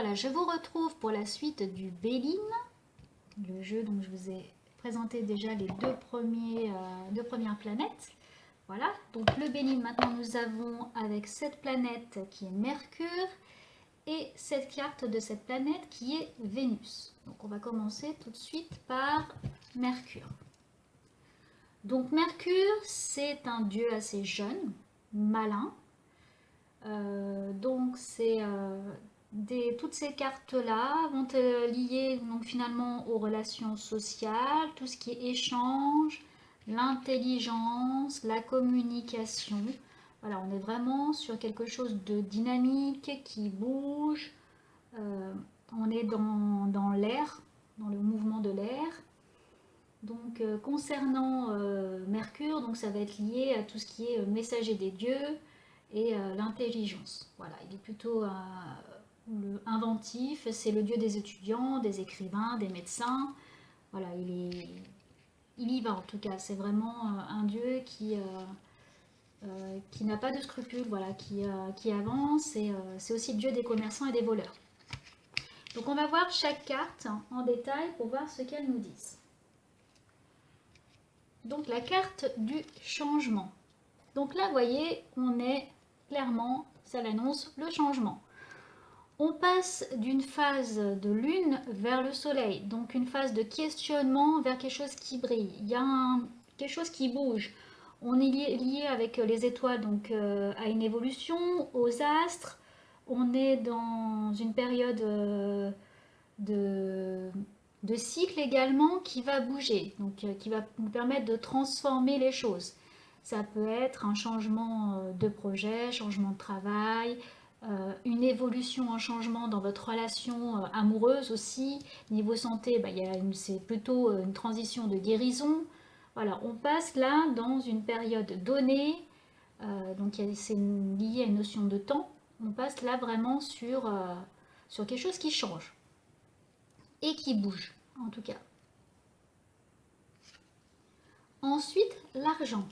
voilà, je vous retrouve pour la suite du Béline, le jeu dont je vous ai présenté déjà les deux premières planètes. Voilà, donc le Béline, maintenant nous avons avec cette planète qui est Mercure et cette carte de cette planète qui est Vénus. Donc on va commencer tout de suite par Mercure. Donc Mercure, c'est un dieu assez jeune, malin. Donc c'est toutes ces cartes-là vont être liées donc finalement aux relations sociales, tout ce qui est échange, l'intelligence, la communication. Voilà, on est vraiment sur quelque chose de dynamique qui bouge. On est dans l'air, dans le mouvement de l'air. Donc concernant Mercure, donc ça va être lié à tout ce qui est messager des dieux et l'intelligence. Voilà, il est plutôt inventif, c'est le dieu des étudiants, des écrivains, des médecins. Voilà, il y va en tout cas. C'est vraiment un dieu qui n'a pas de scrupules, voilà, qui avance. Et c'est aussi le dieu des commerçants et des voleurs. Donc on va voir chaque carte en détail pour voir ce qu'elles nous disent. Donc la carte du changement. Donc là, vous voyez, on est clairement, ça l'annonce, le changement. On passe d'une phase de lune vers le soleil, donc une phase de questionnement vers quelque chose qui brille. Il y a quelque chose qui bouge. On est lié avec les étoiles, donc à une évolution, aux astres. On est dans une période de cycle également qui va bouger, donc qui va nous permettre de transformer les choses. Ça peut être un changement de projet, changement de travail, une évolution, un changement dans votre relation amoureuse aussi. Niveau santé, c'est plutôt une transition de guérison. Voilà, on passe là dans une période donnée, donc c'est lié à une notion de temps. On passe là vraiment sur quelque chose qui change et qui bouge en tout cas. Ensuite, l'argent.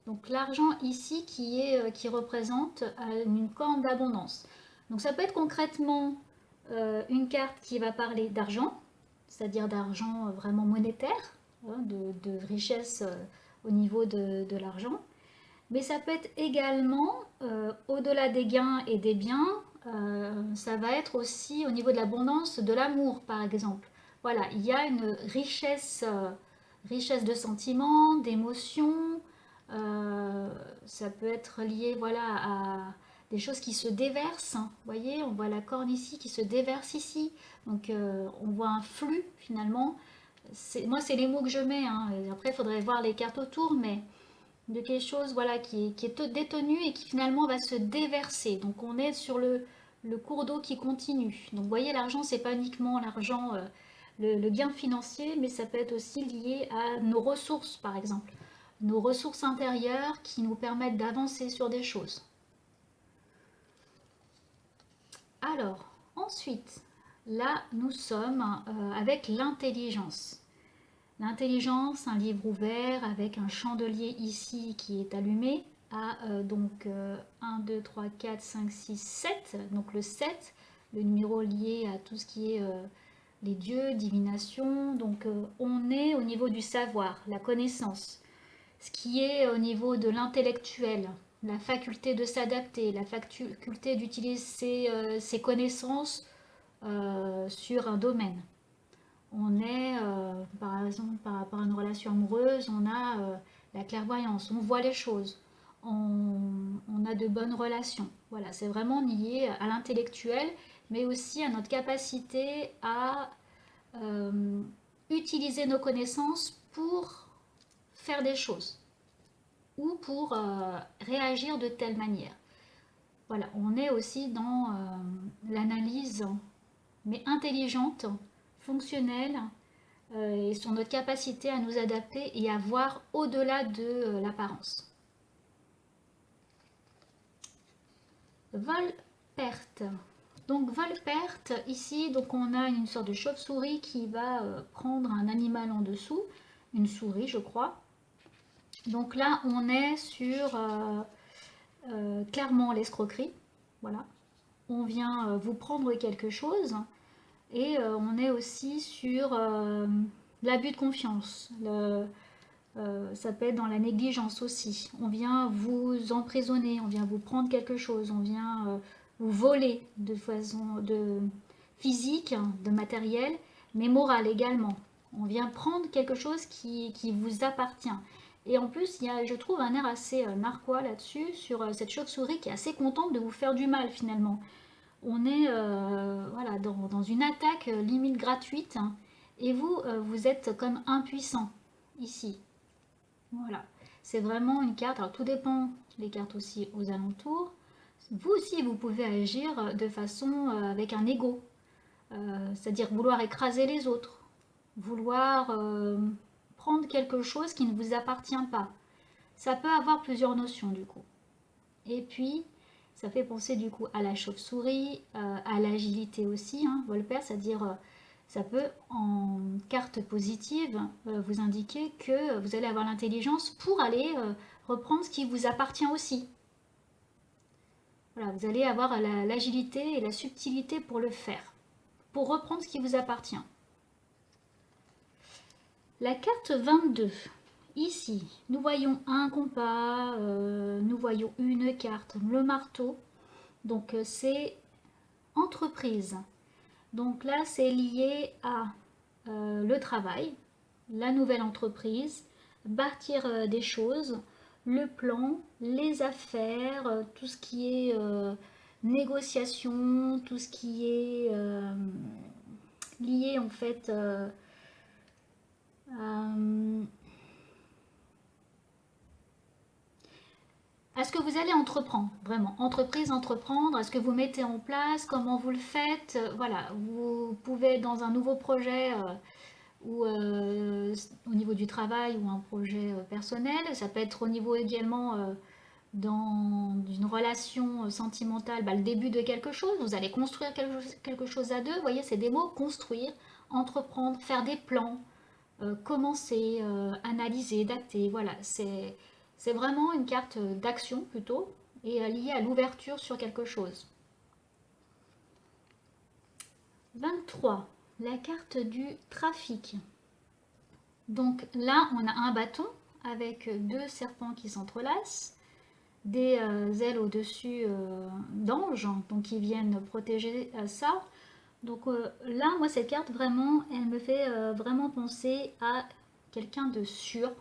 Donc l'argent ici qui représente une corne d'abondance. Donc ça peut être concrètement une carte qui va parler d'argent, c'est-à-dire d'argent vraiment monétaire, hein, de richesse au niveau de l'argent. Mais ça peut être également, au-delà des gains et des biens, ça va être aussi au niveau de l'abondance de l'amour, par exemple. Voilà, il y a une richesse de sentiments, d'émotions. Ça peut être lié, voilà, à des choses qui se déversent. Vous voyez, on voit la corne ici qui se déverse ici. Donc, on voit un flux finalement. Moi, c'est les mots que je mets, hein. Après, il faudrait voir les cartes autour, mais de quelque chose voilà, qui est détenu et qui finalement va se déverser. Donc on est sur le cours d'eau qui continue. Donc vous voyez, l'argent, c'est pas uniquement l'argent, le gain financier, mais ça peut être aussi lié à nos ressources, par exemple. Nos ressources intérieures qui nous permettent d'avancer sur des choses. Alors, ensuite, là, nous sommes avec l'intelligence. L'intelligence, un livre ouvert avec un chandelier ici qui est allumé à 1, 2, 3, 4, 5, 6, 7. Donc le 7, le numéro lié à tout ce qui est les dieux, divination. Donc on est au niveau du savoir, la connaissance. Ce qui est au niveau de l'intellectuel, la faculté de s'adapter, la faculté d'utiliser ses connaissances sur un domaine. On est, par exemple, par rapport à une relation amoureuse, on a la clairvoyance, on voit les choses, on a de bonnes relations. Voilà, c'est vraiment lié à l'intellectuel, mais aussi à notre capacité à utiliser nos connaissances pour faire des choses ou pour réagir de telle manière. Voilà, on est aussi dans l'analyse, mais intelligente, fonctionnelle, et sur notre capacité à nous adapter et à voir au-delà de l'apparence. Vol-perte. Donc vol-perte, ici donc on a une sorte de chauve-souris qui va prendre un animal en dessous, une souris je crois. Donc là on est sur clairement l'escroquerie, voilà. on vient vous prendre quelque chose. Et on est aussi sur l'abus de confiance. Ça peut être dans la négligence aussi. On vient vous emprisonner, on vient vous prendre quelque chose, on vient vous voler de façon physique, de matériel, mais morale également. On vient prendre quelque chose qui vous appartient. Et en plus, il y a, je trouve, un air assez narquois là-dessus, sur cette chauve-souris qui est assez contente de vous faire du mal finalement. On est voilà, dans une attaque limite gratuite, hein, et vous, vous êtes comme impuissant ici. Voilà, c'est vraiment une carte. Alors tout dépend les cartes aussi aux alentours. Vous aussi, vous pouvez agir de façon avec un ego, c'est-à-dire vouloir écraser les autres, vouloir prendre quelque chose qui ne vous appartient pas. Ça peut avoir plusieurs notions du coup. Et puis, ça fait penser du coup à la chauve-souris, à l'agilité aussi, hein, Volper, c'est-à-dire ça peut en carte positive vous indiquer que vous allez avoir l'intelligence pour aller reprendre ce qui vous appartient aussi. Voilà, vous allez avoir l'agilité et la subtilité pour le faire, pour reprendre ce qui vous appartient. La carte 22. Ici, nous voyons un compas, nous voyons une carte, le marteau. Donc c'est entreprise. Donc là, c'est lié à le travail, la nouvelle entreprise, bâtir des choses, le plan, les affaires, tout ce qui est négociation, tout ce qui est lié en fait à ce que vous allez entreprendre, vraiment. Entreprise, entreprendre, à ce que vous mettez en place, comment vous le faites. Voilà, vous pouvez dans un nouveau projet ou au niveau du travail ou un projet personnel. Ça peut être au niveau également dans une relation sentimentale, bah, le début de quelque chose. Vous allez construire quelque chose à deux. Vous voyez, c'est des mots construire, entreprendre, faire des plans, commencer, analyser, dater. Voilà, c'est vraiment une carte d'action plutôt et liée à l'ouverture sur quelque chose. 23. La carte du trafic. Donc là, on a un bâton avec deux serpents qui s'entrelacent, des ailes au-dessus d'anges, donc qui viennent protéger ça. Donc là, moi, cette carte, vraiment, elle me fait vraiment penser à quelqu'un de sûr.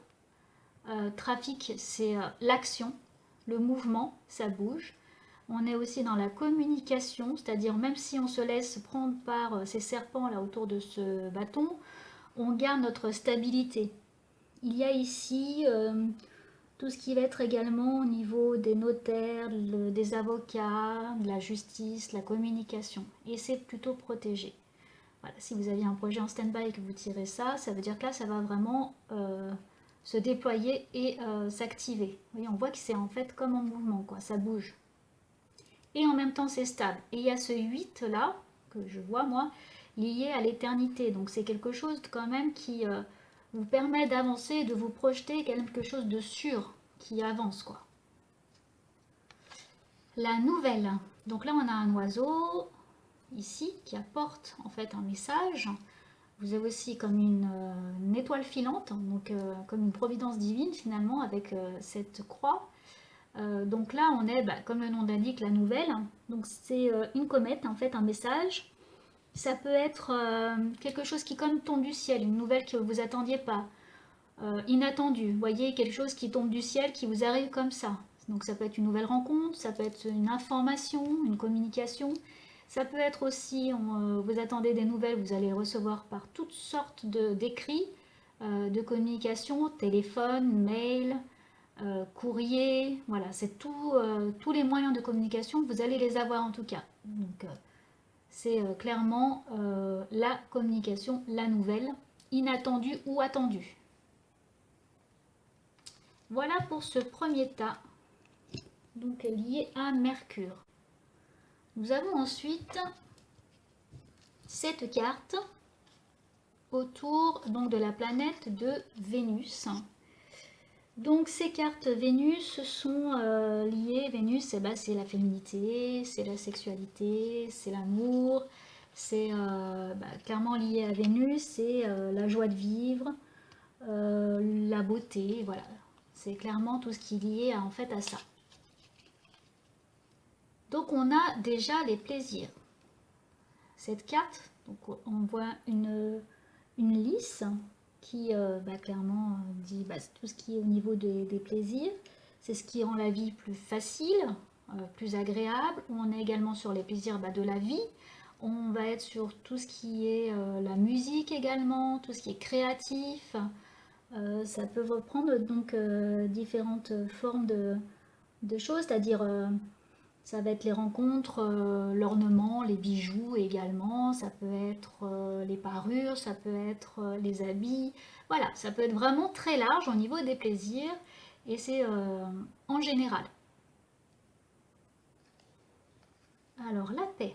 Trafic, c'est l'action, le mouvement, ça bouge. On est aussi dans la communication, c'est-à-dire même si on se laisse prendre par ces serpents là autour de ce bâton, on garde notre stabilité. Il y a ici tout ce qui va être également au niveau des notaires, des avocats, de la justice, la communication. Et c'est plutôt protégé. Voilà, si vous aviez un projet en stand-by et que vous tirez ça, ça veut dire que là, ça va vraiment se déployer et s'activer. Vous voyez, on voit que c'est en fait comme en mouvement, quoi, ça bouge. Et en même temps, c'est stable. Et il y a ce 8 là, que je vois moi, lié à l'éternité. Donc c'est quelque chose quand même qui vous permet d'avancer et de vous projeter quelque chose de sûr qui avance, quoi. La nouvelle. Donc là, on a un oiseau ici qui apporte en fait un message. Vous avez aussi comme une étoile filante, donc comme une providence divine finalement avec cette croix. Donc là, on est, bah, comme le nom l'indique, la nouvelle. Donc c'est une comète, en fait, un message. Ça peut être quelque chose qui comme tombe du ciel, une nouvelle que vous attendiez pas, inattendue. Vous voyez, quelque chose qui tombe du ciel, qui vous arrive comme ça. Donc ça peut être une nouvelle rencontre, ça peut être une information, une communication. Ça peut être aussi, vous attendez des nouvelles, vous allez recevoir par toutes sortes d'écrits, de communication, téléphone, mail, courrier, voilà, c'est tout, tous les moyens de communication, vous allez les avoir en tout cas. Donc c'est clairement la communication, la nouvelle, inattendue ou attendue. Voilà pour ce premier tas, donc lié à Mercure. Nous avons ensuite cette carte autour donc de la planète de Vénus. Donc ces cartes Vénus sont liées, Vénus c'est la féminité, c'est la sexualité, c'est l'amour, c'est clairement lié à Vénus, c'est la joie de vivre, la beauté, voilà. C'est clairement tout ce qui est lié en fait à ça. Donc on a déjà les plaisirs. Cette carte, donc on voit une lisse qui clairement dit tout ce qui est au niveau des plaisirs. C'est ce qui rend la vie plus facile, plus agréable. On est également sur les plaisirs de la vie. On va être sur tout ce qui est la musique également, tout ce qui est créatif. Ça peut reprendre donc différentes formes de choses, c'est-à-dire ça va être les rencontres, l'ornement, les bijoux également, ça peut être les parures, ça peut être les habits. Voilà, ça peut être vraiment très large au niveau des plaisirs et c'est en général. Alors la paix.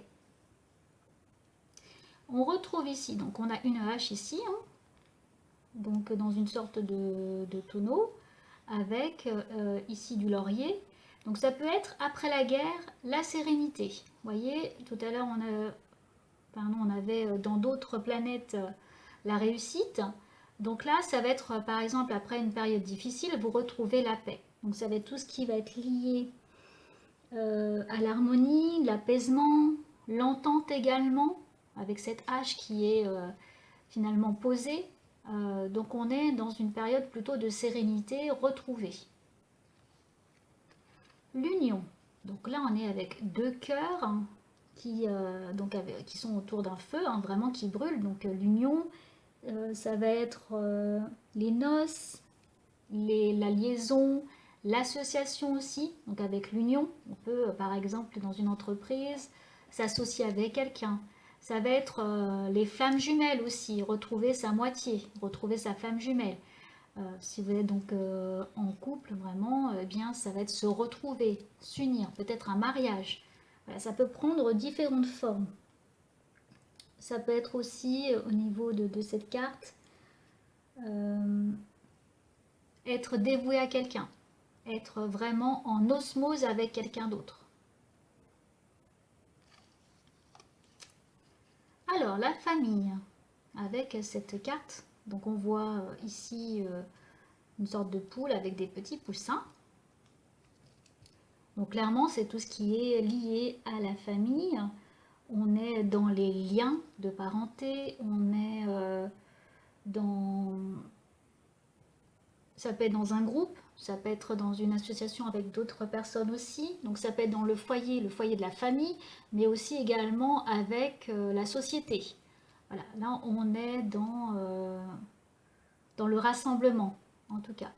On retrouve ici, donc on a une hache ici, hein, donc dans une sorte de tonneau avec ici du laurier. Donc ça peut être après la guerre, la sérénité. Vous voyez, tout à l'heure on avait dans d'autres planètes la réussite. Donc là, ça va être par exemple après une période difficile, vous retrouvez la paix. Donc ça va être tout ce qui va être lié à l'harmonie, l'apaisement, l'entente également, avec cette hache qui est finalement posée. Donc on est dans une période plutôt de sérénité retrouvée. L'union. Donc là, on est avec deux cœurs hein, qui sont autour d'un feu, hein, vraiment qui brûlent. Donc l'union, ça va être les noces, la liaison, l'association aussi. Donc avec l'union, on peut par exemple dans une entreprise s'associer avec quelqu'un. Ça va être les flammes jumelles aussi, retrouver sa moitié, retrouver sa flamme jumelle. Si vous êtes donc en couple, vraiment, eh bien, ça va être se retrouver, s'unir, peut-être un mariage. Voilà, ça peut prendre différentes formes. Ça peut être aussi au niveau de cette carte, euh, être dévoué à quelqu'un, être vraiment en osmose avec quelqu'un d'autre. Alors, la famille, avec cette carte, donc on voit ici une sorte de poule avec des petits poussins. Donc clairement, c'est tout ce qui est lié à la famille. On est dans les liens de parenté, on est dans... Ça peut être dans un groupe, ça peut être dans une association avec d'autres personnes aussi. Donc ça peut être dans le foyer de la famille, mais aussi également avec la société. Voilà, là on est dans le rassemblement, en tout cas.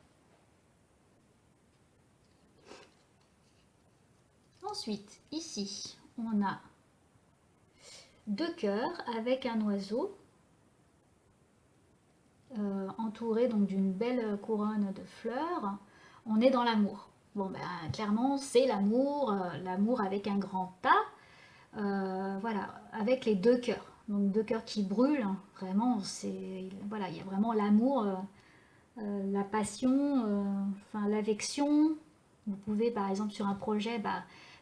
Ensuite, ici, on a deux cœurs avec un oiseau entouré donc d'une belle couronne de fleurs. On est dans l'amour. Bon, ben, clairement, c'est l'amour, l'amour avec un grand A, voilà, avec les deux cœurs. Donc deux cœurs qui brûlent, hein. Vraiment, voilà, il y a vraiment l'amour, la passion, enfin l'affection. Vous pouvez, par exemple, sur un projet,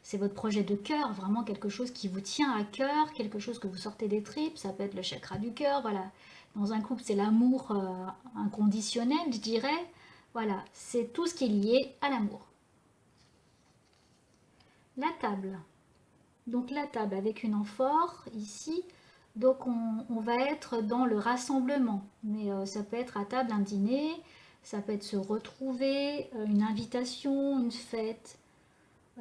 c'est votre projet de cœur, vraiment quelque chose qui vous tient à cœur, quelque chose que vous sortez des tripes, ça peut être le chakra du cœur, voilà. Dans un couple, c'est l'amour inconditionnel, je dirais. Voilà, c'est tout ce qui est lié à l'amour. La table. Donc la table avec une amphore ici. Donc on va être dans le rassemblement. Mais ça peut être à table un dîner, ça peut être se retrouver, une invitation, une fête.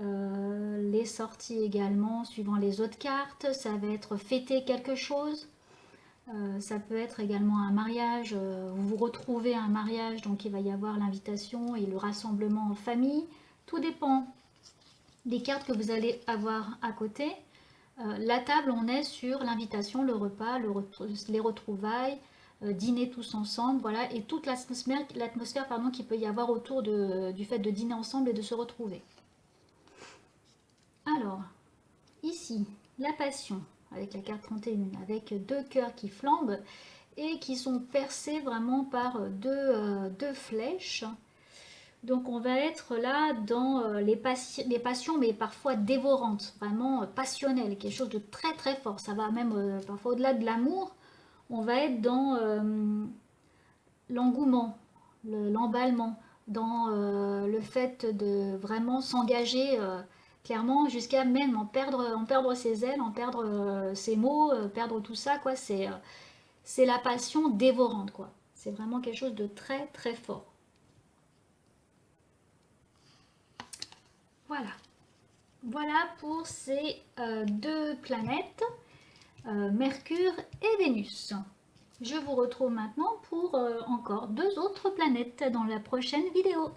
Les sorties également, suivant les autres cartes, ça va être fêter quelque chose. Ça peut être également un mariage, vous vous retrouvez à un mariage, donc il va y avoir l'invitation et le rassemblement en famille. Tout dépend des cartes que vous allez avoir à côté. La table, on est sur l'invitation, le repas, les retrouvailles, dîner tous ensemble, voilà, et toute l'atmosphère qu'il peut y avoir autour du fait de dîner ensemble et de se retrouver. Alors, ici, la passion, avec la carte 31, avec deux cœurs qui flambent et qui sont percés vraiment par deux flèches. Donc on va être là dans les passions, mais parfois dévorantes, vraiment passionnelles, quelque chose de très très fort. Ça va même parfois au-delà de l'amour. On va être dans l'engouement, l'emballement, dans le fait de vraiment s'engager clairement jusqu'à même en perdre ses ailes, en perdre ses mots, perdre tout ça, quoi. C'est la passion dévorante, quoi. C'est vraiment quelque chose de très très fort. Voilà. Voilà pour ces deux planètes, Mercure et Vénus. Je vous retrouve maintenant pour encore deux autres planètes dans la prochaine vidéo.